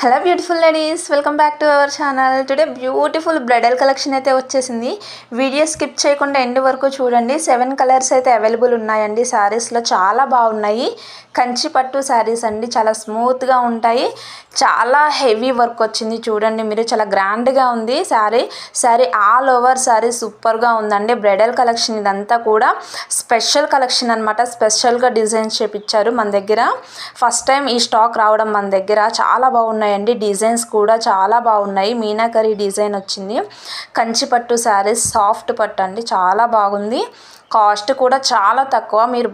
Hello beautiful ladies, welcome back to our channel. Today beautiful bridal collection అయితే వచ్చేసింది. Video skip చేయకుండా end వరకు చూడండి. 7 కలర్స్ అయితే అవైలబుల్ ఉన్నాయండి. శారీస్లో చాలా బాగున్నాయి. కంచి పట్టు శారీస్ అండి, చాలా స్మూత్గా ఉంటాయి. చాలా హెవీ వర్క్ వచ్చింది చూడండి మీరు, చాలా గ్రాండ్గా ఉంది శారీ ఆల్ ఓవర్ శారీ సూపర్గా ఉందండి. బ్రైడల్ కలెక్షన్ ఇదంతా కూడా స్పెషల్ కలెక్షన్ అనమాట. స్పెషల్గా డిజైన్స్ చేపించారు మన దగ్గర. ఫస్ట్ టైం ఈ స్టాక్ రావడం మన దగ్గర. చాలా బాగున్నాయి అండి. డిజైన్స్ కూడా చాలా బాగున్నాయి. మీనాకరీ డిజైన్ వచ్చింది. కంచి పట్టు శారీస్, సాఫ్ట్ పట్టు అండి, చాలా బాగుంది. కాస్ట్ కూడా చాలా తక్కువ. మీరు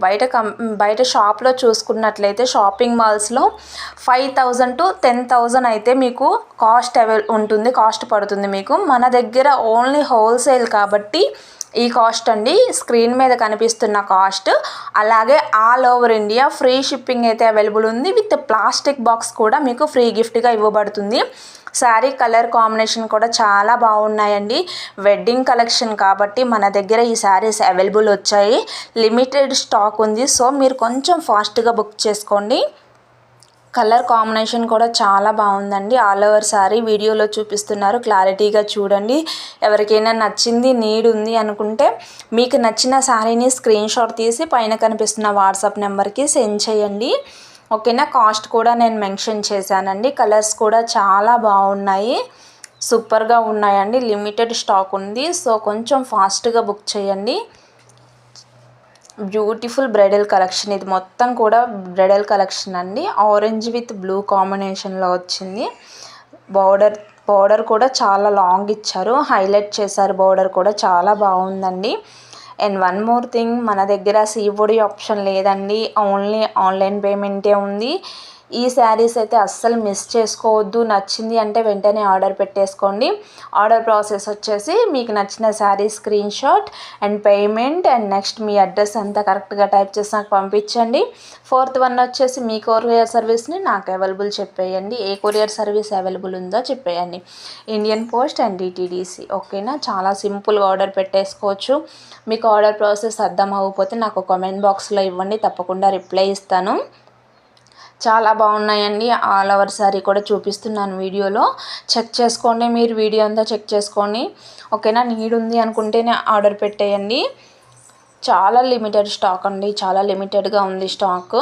బయట షాప్లో చూసుకున్నట్లయితే షాపింగ్ మాల్స్లో 5,000 to 10,000 అయితే మీకు కాస్ట్ పడుతుంది మీకు. మన దగ్గర ఓన్లీ హోల్సేల్ కాబట్టి ఈ కాస్ట్ అండి, స్క్రీన్ మీద కనిపిస్తున్న కాస్ట్. అలాగే all over India free shipping అయితే అవైలబుల్ ఉంది. విత్ ప్లాస్టిక్ బాక్స్ కూడా మీకు ఫ్రీ గిఫ్ట్గా ఇవ్వబడుతుంది. శారీ కలర్ కాంబినేషన్ కూడా చాలా బాగున్నాయండి. వెడ్డింగ్ కలెక్షన్ కాబట్టి మన దగ్గర ఈ శారీస్ అవైలబుల్ వచ్చాయి. లిమిటెడ్ స్టాక్ ఉంది, సో మీరు కొంచెం ఫాస్ట్గా బుక్ చేసుకోండి. కలర్ కాంబినేషన్ కూడా చాలా బాగుందండి. ఆల్ ఓవర్ శారీ వీడియోలో చూపిస్తున్నారు, క్లారిటీగా చూడండి. ఎవరికైనా నచ్చింది, నీడ్ ఉంది అనుకుంటే మీకు నచ్చిన శారీని స్క్రీన్ షాట్ తీసి పైన కనిపిస్తున్న వాట్సాప్ నెంబర్కి సెండ్ చేయండి. ఓకేనా. కాస్ట్ కూడా నేను మెన్షన్ చేశానండి. కలర్స్ కూడా చాలా బాగున్నాయి, సూపర్గా ఉన్నాయండి. లిమిటెడ్ స్టాక్ ఉంది, సో కొంచెం ఫాస్ట్గా బుక్ చేయండి. బ్యూటిఫుల్ బ్రైడల్ కలెక్షన్ ఇది మొత్తం కూడా బ్రైడల్ కలెక్షన్ అండి. ఆరెంజ్ విత్ బ్లూ కాంబినేషన్లో వచ్చింది. బార్డర్ కూడా చాలా లాంగ్ ఇచ్చారు, హైలైట్ చేశారు. బార్డర్ కూడా చాలా బాగుందండి. అండ్ వన్ మోర్ థింగ్, మన దగ్గర సీఓడి ఆప్షన్ లేదండి, ఓన్లీ ఆన్లైన్ పేమెంటే ఉంది. ఈ శారీస్ అయితే అస్సలు మిస్ చేసుకోవద్దు. నచ్చింది అంటే వెంటనే ఆర్డర్ పెట్టేసుకోండి. ఆర్డర్ ప్రాసెస్ వచ్చేసి మీకు నచ్చిన sari screen shot and payment and next me address అంతా కరెక్ట్గా టైప్ చేసి నాకు పంపించండి. 4th వన్ వచ్చేసి మీ కొరియర్ సర్వీస్ని నాకు అవైలబుల్ చెప్పేయండి. ఏ కొరియర్ సర్వీస్ అవైలబుల్ ఉందో చెప్పేయండి. Indian post and DTDC. ఓకేనా. చాలా సింపుల్గా ఆర్డర్ పెట్టేసుకోవచ్చు. మీకు ఆర్డర్ ప్రాసెస్ అర్థం అవ్వకపోతే నాకు కామెంట్ బాక్స్లో ఇవ్వండి, తప్పకుండా రిప్లై ఇస్తాను. చాలా బాగున్నాయండి. ఆల్ ఓవర్ శారీ కూడా చూపిస్తున్నాను వీడియోలో, చెక్ చేసుకోండి. మీరు వీడియో అంతా చెక్ చేసుకోండి. ఓకేనా. నీడ్ ఉంది అనుకుంటేనే ఆర్డర్ పెట్టేయండి. చాలా లిమిటెడ్ స్టాక్ అండి, చాలా లిమిటెడ్గా ఉంది స్టాక్.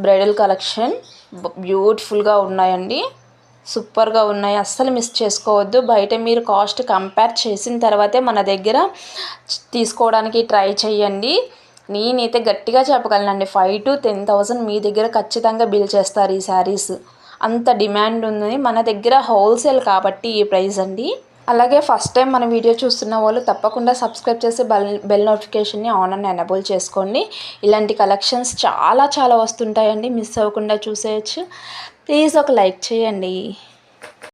బ్రైడల్ కలెక్షన్ బ్యూటిఫుల్గా ఉన్నాయండి, సూపర్గా ఉన్నాయి. అస్సలు మిస్ చేసుకోవద్దు. బయట మీరు కాస్ట్ కంపేర్ చేసిన తర్వాతే మన దగ్గర తీసుకోవడానికి ట్రై చేయండి. నేనైతే గట్టిగా చెప్పగలనండి, 5,000 to 10,000 మీ దగ్గర ఖచ్చితంగా బిల్ చేస్తారు ఈ శారీస్. అంత డిమాండ్ ఉంది మన దగ్గర, హోల్సేల్ కాబట్టి ఈ ప్రైస్ అండి. అలాగే ఫస్ట్ టైం మన వీడియో చూస్తున్న వాళ్ళు తప్పకుండా సబ్స్క్రైబ్ చేసి బెల్ నోటిఫికేషన్ని ఆన్ అండ్ ఎనేబుల్ చేసుకోండి. ఇలాంటి కలెక్షన్స్ చాలా వస్తుంటాయండి, మిస్ అవ్వకుండా చూసేయచ్చు. ప్లీజ్ ఒక లైక్ చేయండి.